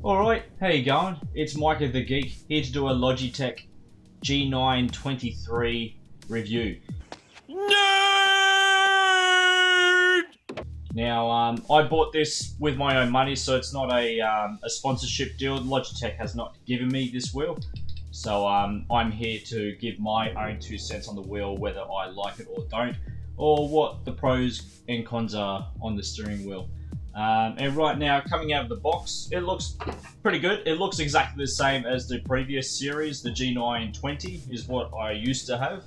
Alright, how you going? It's Micah the Geek, here to do a Logitech G923 review. Nerd! Now, I bought this with my own money, so it's not a sponsorship deal. Logitech has not given me this wheel, so I'm here to give my own 2 cents on the wheel, whether I like it or don't, or what the pros and cons are on the steering wheel. And right now, coming out of the box, it looks pretty good. It looks exactly the same as the previous series. The G920 is what I used to have.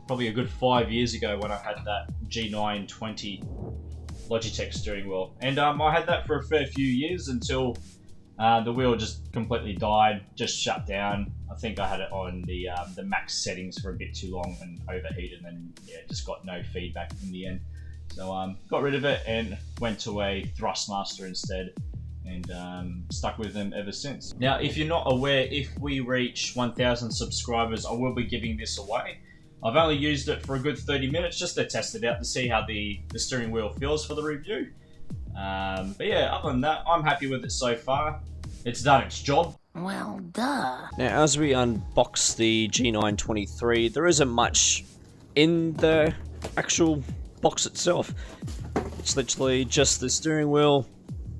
Probably a good 5 years ago when I had that G920 Logitech steering wheel. And I had that for a fair few years until the wheel just completely died, just shut down. I think I had it on the max settings for a bit too long and overheated, and yeah, just got no feedback in the end. So got rid of it and went to a Thrustmaster instead, and stuck with them ever since. Now, if you're not aware, if we reach 1,000 subscribers, I will be giving this away. I've only used it for a good 30 minutes just to test it out to see how the steering wheel feels for the review. But yeah, other than that, I'm happy with it so far. It's done its job. Well, duh. Now, as we unbox the G923, there isn't much in the actual box itself. It's literally just the steering wheel,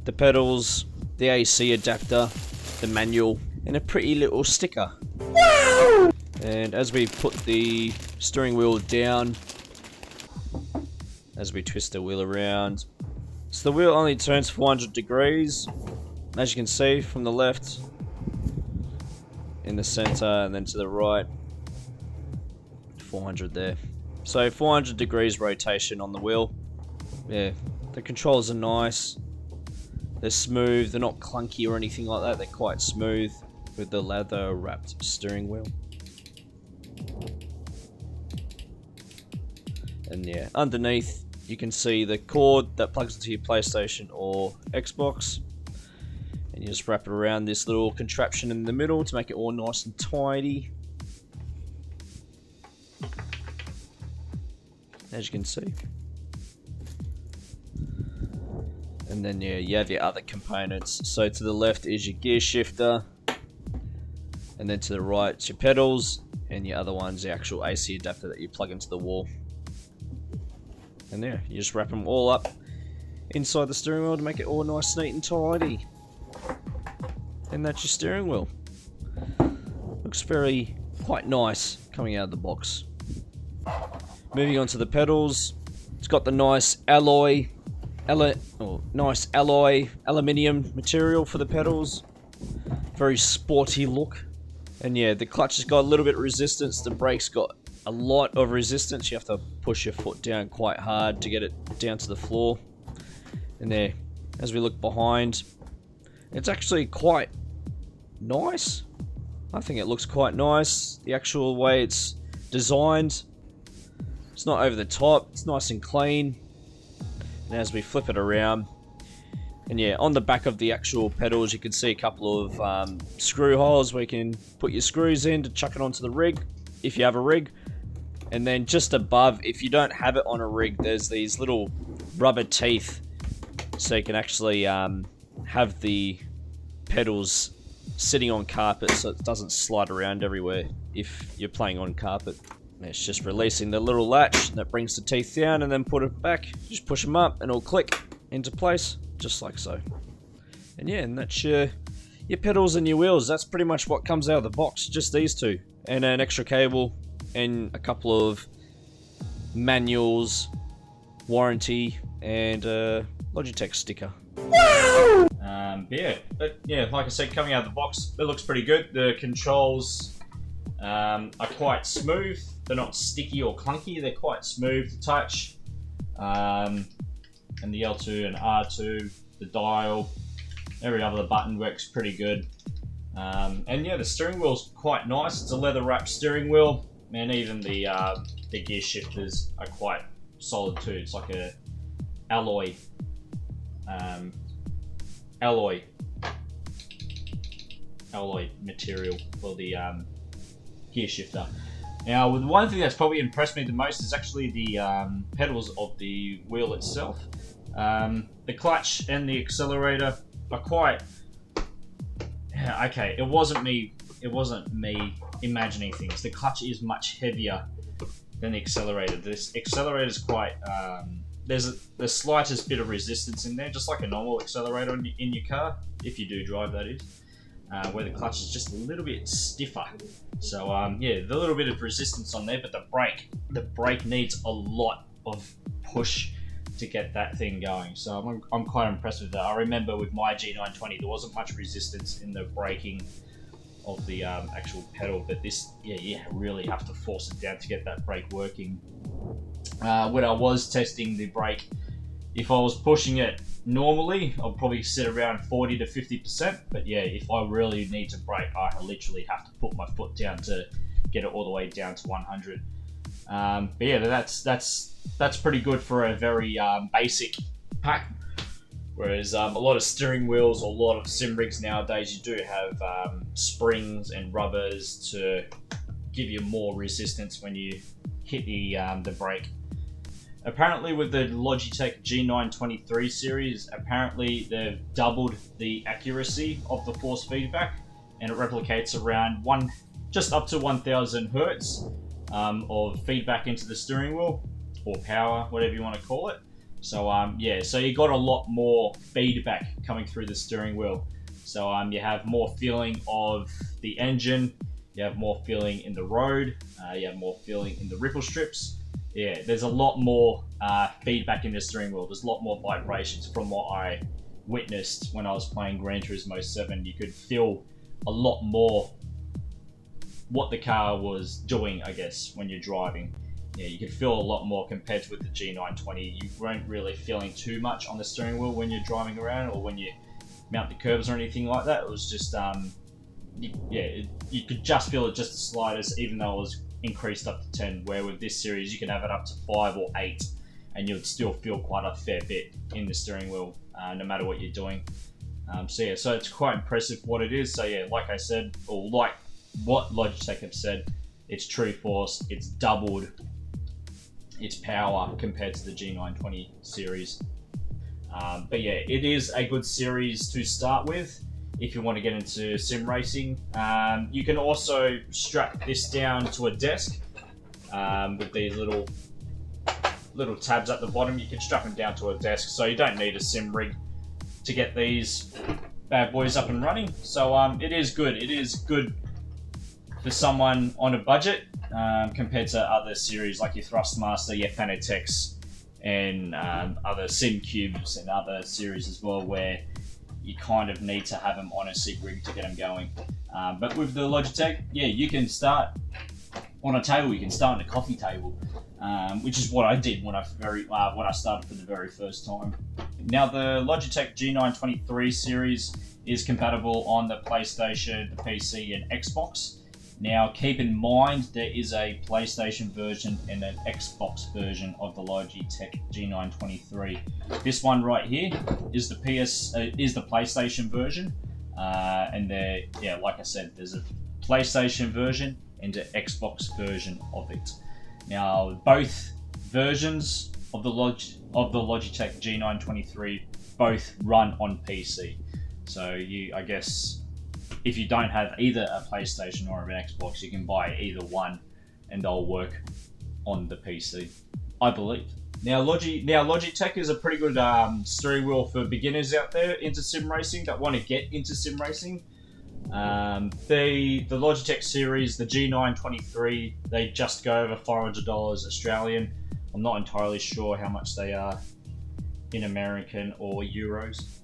the pedals, the AC adapter, the manual, and a pretty little sticker. Wow! And as we put the steering wheel down, as we twist the wheel around, so the wheel only turns 400 degrees, as you can see from the left, in the center, and then to the right, 400 there. So 400 degrees rotation on the wheel. Yeah, the controls are nice. They're smooth, they're not clunky or anything like that. They're quite smooth with the leather wrapped steering wheel. And yeah, underneath you can see the cord that plugs into your PlayStation or Xbox. And you just wrap it around this little contraption in the middle to make it all nice and tidy. As you can see. And then yeah, you have your other components. So to the left is your gear shifter, and then to the right it's your pedals, and your other one's the actual AC adapter that you plug into the wall. And there, you just wrap them all up inside the steering wheel to make it all nice, neat and tidy. And that's your steering wheel. Looks quite nice coming out of the box. Moving on to the pedals, it's got the nice aluminium material for the pedals. Very sporty look. And yeah, the clutch has got a little bit of resistance. The brake's got a lot of resistance. You have to push your foot down quite hard to get it down to the floor. And there, as we look behind, it's actually quite nice. I think it looks quite nice. The actual way it's designed. It's not over the top, it's nice and clean. And as we flip it around, and yeah, on the back of the actual pedals you can see a couple of screw holes where you can put your screws in to chuck it onto the rig, if you have a rig. And then just above, if you don't have it on a rig, there's these little rubber teeth, so you can actually have the pedals sitting on carpet so it doesn't slide around everywhere if you're playing on carpet. It's just releasing the little latch that brings the teeth down, and then put it back. Just push them up and it'll click into place, just like so. And yeah, and that's your pedals and your wheels. That's pretty much what comes out of the box, just these two. And an extra cable, and a couple of manuals, warranty, and a Logitech sticker. But yeah, like I said, coming out of the box, it looks pretty good. The controls are quite smooth. They're not sticky or clunky. They're quite smooth to touch. And the L2 and R2, the dial, every other button works pretty good. And yeah, the steering wheel's quite nice. It's a leather wrapped steering wheel, and even the gear shifters are quite solid too. It's like a alloy material for the gear shifter. Now, the one thing that's probably impressed me the most is actually the pedals of the wheel itself. The clutch and the accelerator quite okay. It wasn't me imagining things. The clutch is much heavier than the accelerator. This accelerator is quite there's the slightest bit of resistance in there, just like a normal accelerator in your car, if you do drive, that is, where the clutch is just a little bit stiffer. So yeah, the little bit of resistance on there, but the brake needs a lot of push to get that thing going. So I'm quite impressed with that. I remember with my G920, there wasn't much resistance in the braking of the actual pedal, but this, you really have to force it down to get that brake working. When I was testing the brake, if I was pushing it normally, I'll probably sit around 40 to 50%, but yeah, if I really need to brake, I literally have to put my foot down to get it all the way down to 100. But yeah, that's pretty good for a very basic pack. Whereas a lot of steering wheels or a lot of sim rigs nowadays, you do have springs and rubbers to give you more resistance when you hit the brake. Apparently with the Logitech G923 series, apparently they've doubled the accuracy of the force feedback, and it replicates around just up to 1000 hertz of feedback into the steering wheel, or power, whatever you want to call it. So yeah, so you got a lot more feedback coming through the steering wheel. So you have more feeling of the engine, you have more feeling in the road, you have more feeling in the ripple strips. Yeah, there's a lot more feedback in the steering wheel. There's a lot more vibrations from what I witnessed when I was playing Gran Turismo 7. You could feel a lot more what the car was doing, I guess, when you're driving. Yeah, you could feel a lot more compared to with the G920. You weren't really feeling too much on the steering wheel when you're driving around or when you mount the curves or anything like that. It was just, you could just feel it just the slightest, even though it was increased up to 10, where with this series you can have it up to 5 or 8 and you'd still feel quite a fair bit in the steering wheel, no matter what you're doing. So yeah, so it's quite impressive what it is. So yeah, like I said, or like what Logitech have said, it's true force, it's doubled its power compared to the G920 series. But yeah, it is a good series to start with if you want to get into sim racing. You can also strap this down to a desk with these little tabs at the bottom. You can strap them down to a desk, so you don't need a sim rig to get these bad boys up and running. So it is good. It is good for someone on a budget compared to other series like your Thrustmaster, your Fanatec's, and other sim cubes and other series as well, where you kind of need to have them on a SIG rig to get them going. But with the Logitech, yeah, you can start on a table. You can start on a coffee table, which is what I did when I started for the very first time. Now, the Logitech G923 series is compatible on the PlayStation, the PC, and Xbox. Now, keep in mind there is a PlayStation version and an Xbox version of the Logitech G923. This one right here is the PlayStation version, and like I said, there's a PlayStation version and an Xbox version of it. Now, both versions of the Logitech G923 both run on PC. So I guess if you don't have either a PlayStation or an Xbox, you can buy either one and they'll work on the PC, I believe. Now Logitech is a pretty good steering wheel for beginners out there into sim racing that want to get into sim racing. The Logitech series, the G923, they just go over $500 Australian. I'm not entirely sure how much they are in American or euros.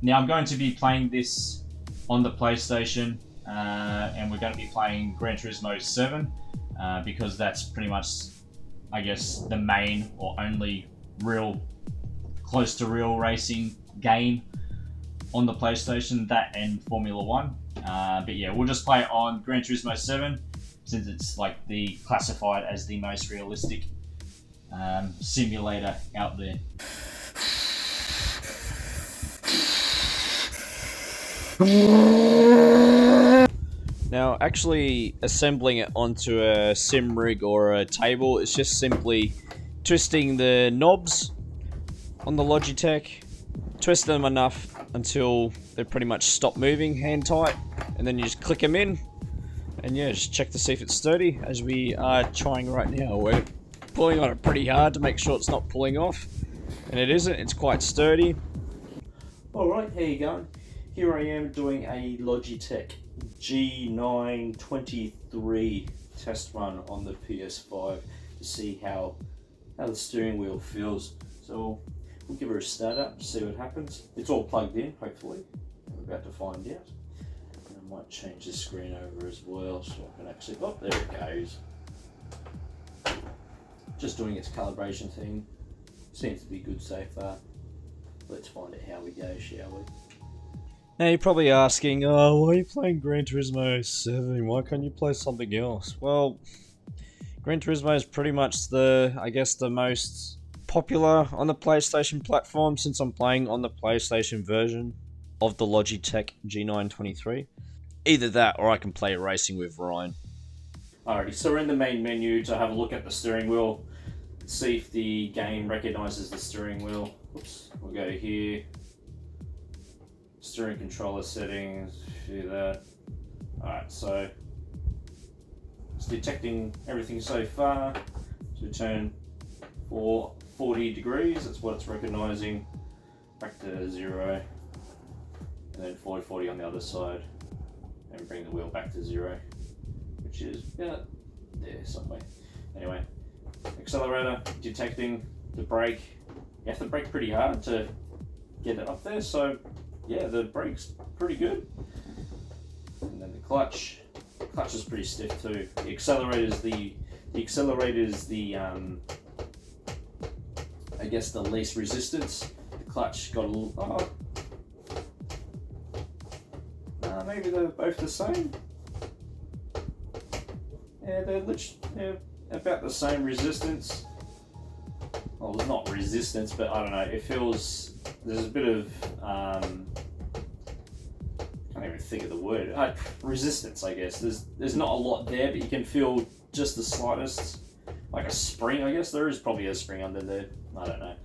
Now I'm going to be playing this on the PlayStation, and we're going to be playing Gran Turismo 7 because that's pretty much, I guess, the main or only real close to real racing game on the PlayStation, that and Formula 1. But yeah, we'll just play it on Gran Turismo 7 since it's like the classified as the most realistic simulator out there. Now, actually assembling it onto a sim rig or a table, it's just simply twisting the knobs on the Logitech twist them enough until they pretty much stop moving, hand tight, and then you just click them in, and yeah, just check to see if it's sturdy, as we are trying right now. We're pulling on it pretty hard to make sure it's not pulling off, and it isn't, it's quite sturdy. Alright, how you going? Here I am doing a Logitech G923 test run on the PS5 to see how the steering wheel feels. So we'll give her a start up, see what happens. It's all plugged in, hopefully. We're about to find out. And I might change the screen over as well so I can actually, oh, there it goes. Just doing its calibration thing. Seems to be good so far. Let's find out how we go, shall we? Now you're probably asking, oh, why are you playing Gran Turismo 7? Why can't you play something else? Well, Gran Turismo is pretty much the most popular on the PlayStation platform, since I'm playing on the PlayStation version of the Logitech G923. Either that or I can play racing with Ryan. Alrighty, so we're in the main menu to have a look at the steering wheel, see if the game recognizes the steering wheel. Oops, we'll go here. Steering controller settings, do that. Alright, so it's detecting everything so far. So turn for 40 degrees, that's what it's recognizing. Back to 0. And then 40 on the other side. And bring the wheel back to 0. Which is there somewhere. Anyway, accelerator detecting the brake. You have to brake pretty hard to get it up there, so yeah, the brake's pretty good. And then the clutch is pretty stiff too. The accelerator's the I guess the least resistance. The clutch got a little, maybe they're both the same. Yeah, they're about the same resistance. Well, it's not resistance, but I don't know. It feels there's a bit of I can't even think of the word. Resistance, I guess. There's not a lot there, but you can feel just the slightest, like a spring. I guess there is probably a spring under there. I don't know.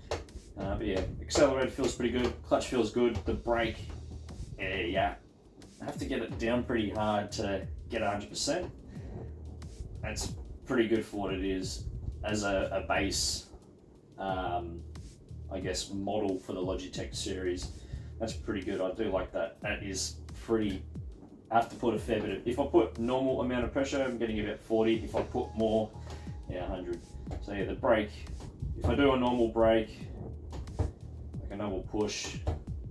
But yeah, accelerator feels pretty good. Clutch feels good. The brake, yeah. I have to get it down pretty hard to get 100%. That's pretty good for what it is as a base, I guess, model for the Logitech series. That's pretty good. I do like that. That is pretty. I have to put a fair bit of. If I put normal amount of pressure, I'm getting about 40. If I put more, 100. So yeah, the brake. If I do a normal brake, like a normal push,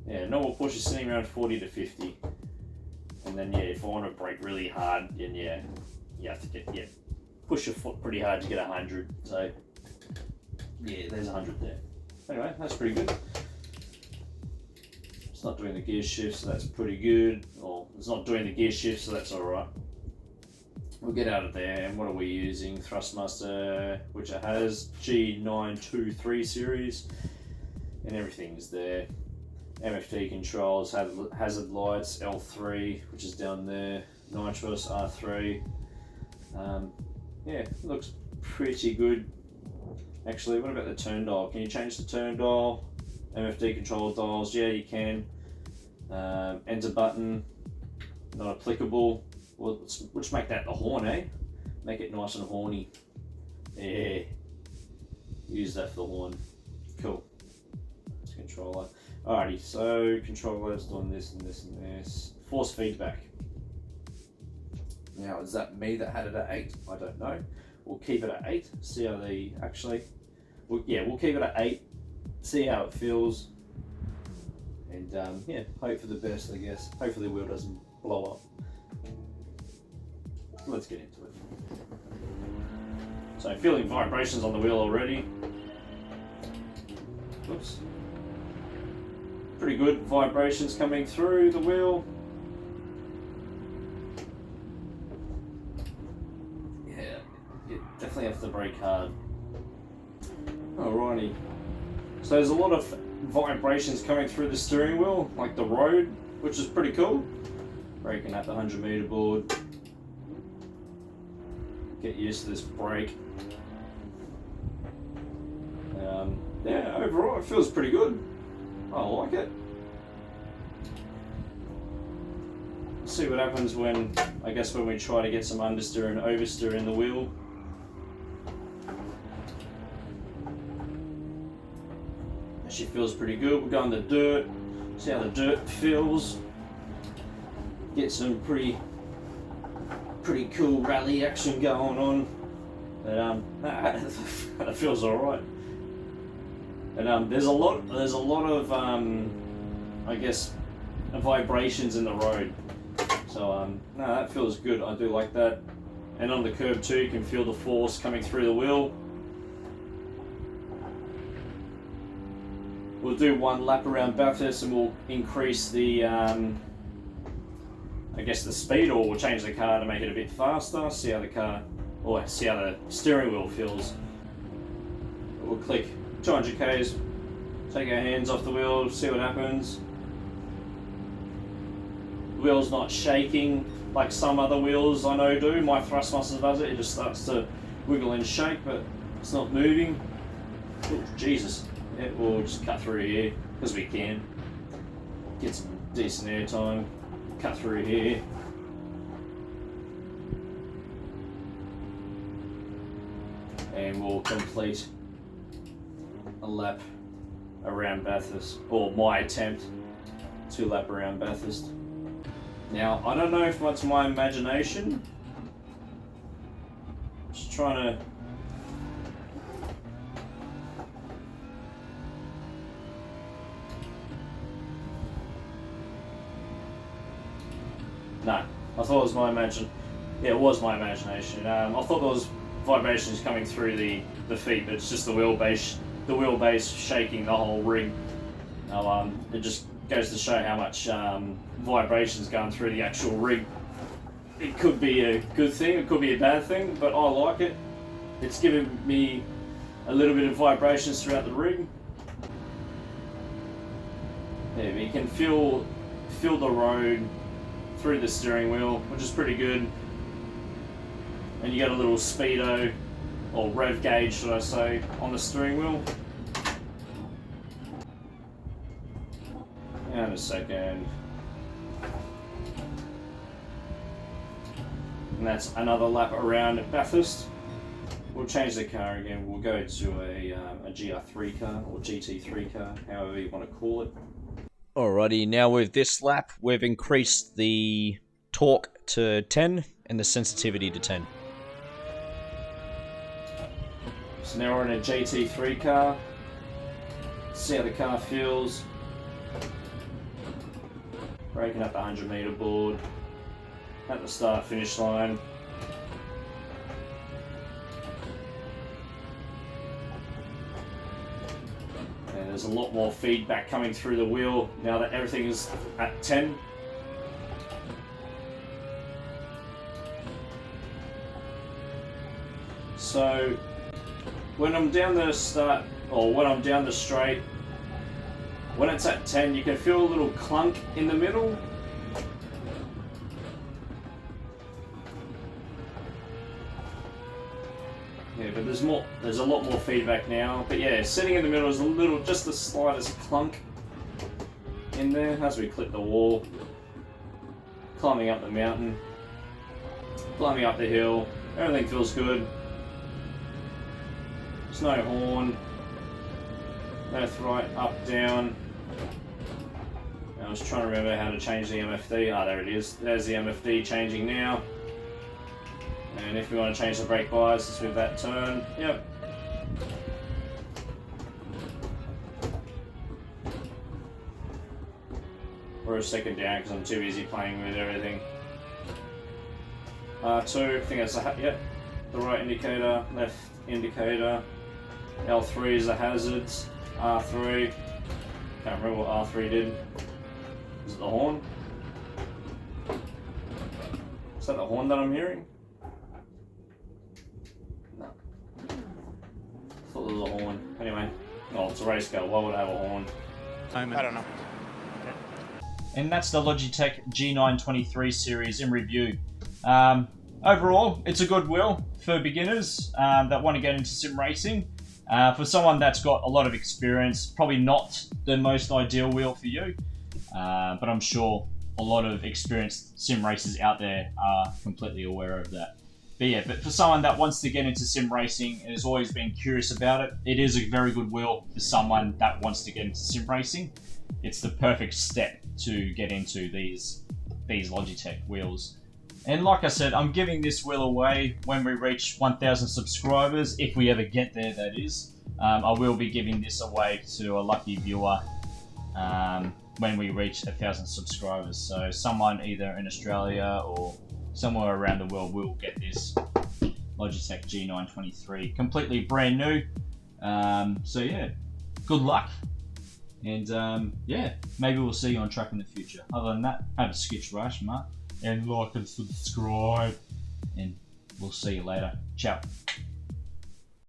normal push is sitting around 40 to 50. And then if I want to brake really hard, then you have to get push your foot pretty hard to get 100. So yeah, there's 100 there. Anyway, that's pretty good. It's not doing the gear shift, so that's pretty good. Or it's not doing the gear shift, so that's alright. We'll get out of there, and what are we using? Thrustmaster, which it has, G923 series, and everything's there. MFD controls, hazard lights, L3, which is down there, nitrous, R3. Looks pretty good. Actually, what about the turn dial? Can you change the turn dial? MFD controller dials, yeah, you can. Enter button, not applicable. Well, let's make that the horn, eh? Make it nice and horny. Yeah. Use that for the horn. Cool. It's controller. Alrighty, so controller's doing this and this and this. Force feedback. Now, is that me that had it at 8? I don't know. We'll keep it at 8. See how they actually. We'll keep it at 8. See how it feels. And hope for the best, I guess. Hopefully the wheel doesn't blow up. Let's get into it. So, feeling vibrations on the wheel already. Oops. Pretty good vibrations coming through the wheel. Yeah, you definitely have to brake hard. Alrighty. So there's a lot of vibrations coming through the steering wheel, like the road, which is pretty cool. Braking at the 100-meter board. Get used to this brake. Overall it feels pretty good. I like it. See what happens when, I guess, when we try to get some understeer and oversteer in the wheel. Actually feels pretty good. We'll go in the dirt, see how the dirt feels. Get some pretty cool rally action going on. But that feels alright. And there's a lot of I guess vibrations in the road. So no, that feels good. I do like that. And on the curb too, you can feel the force coming through the wheel. We'll do one lap around Bathurst and we'll increase the I guess the speed, or we'll change the car to make it a bit faster. See how the car, or see how the steering wheel feels. We'll click 200 k's, take our hands off the wheel, see what happens. The wheel's not shaking like some other wheels I know do. My thrustmaster does it, it just starts to wiggle and shake, but it's not moving. Oh, Jesus. Yeah, we'll just cut through here, because we can. Get some decent air time, cut through here. And we'll complete a lap around Bathurst, or my attempt to lap around Bathurst. Now, I don't know if that's my imagination. Just trying to... No, I thought it was my imagination. Yeah, it was my imagination. I thought there was vibrations coming through the feet, but it's just the wheelbase shaking the whole rig. It just goes to show how much vibrations going through the actual rig. It could be a good thing, it could be a bad thing, but I like it. It's giving me a little bit of vibrations throughout the rig. Yeah, but you can feel the road through the steering wheel, which is pretty good. And you got a little speedo, or rev gauge should I say, on the steering wheel. And a second. And that's another lap around Bathurst. We'll change the car again. We'll go to a GR3 car, or GT3 car, however you want to call it. Alrighty, now with this lap, we've increased the torque to 10 and the sensitivity to 10. So now we're in a GT3 car. See how the car feels. Breaking up the 100-meter board at the start-finish line. And there's a lot more feedback coming through the wheel now that everything is at 10. So when I'm down the start, or when I'm down the straight, when it's at 10, you can feel a little clunk in the middle. Yeah, but there's a lot more feedback now. But yeah, sitting in the middle is just the slightest clunk in there as we clip the wall. Climbing up the mountain, climbing up the hill, everything feels good. There's no horn, left, right, up, down. I was trying to remember how to change the MFD. Ah, there it is. There's the MFD changing now. And if we want to change the brake bias, let's move that turn. Yep. Or a second down because I'm too busy playing with everything. R2, I think that's yep. The right indicator, left indicator. L3 is the hazards. R3. Can't remember what R3 did. Is it the horn? Is that the horn that I'm hearing? No. I thought there was a horn. Anyway. Oh, it's a race car. Why would I have a horn? I don't know. And that's the Logitech G923 series in review. Overall, it's a good wheel for beginners that want to get into sim racing. For someone that's got a lot of experience, probably not the most ideal wheel for you, but I'm sure a lot of experienced sim racers out there are completely aware of that. But yeah, but for someone that wants to get into sim racing and has always been curious about it, it is a very good wheel for someone that wants to get into sim racing. It's the perfect step to get into these Logitech wheels. And like I said, I'm giving this wheel away when we reach 1,000 subscribers, if we ever get there, that is. I will be giving this away to a lucky viewer when we reach 1,000 subscribers. So someone either in Australia or somewhere around the world will get this Logitech G923, completely brand new. So yeah, good luck. And yeah, maybe we'll see you on track in the future. Other than that, have a sketch rush, mate. And like and subscribe. And we'll see you later. Ciao.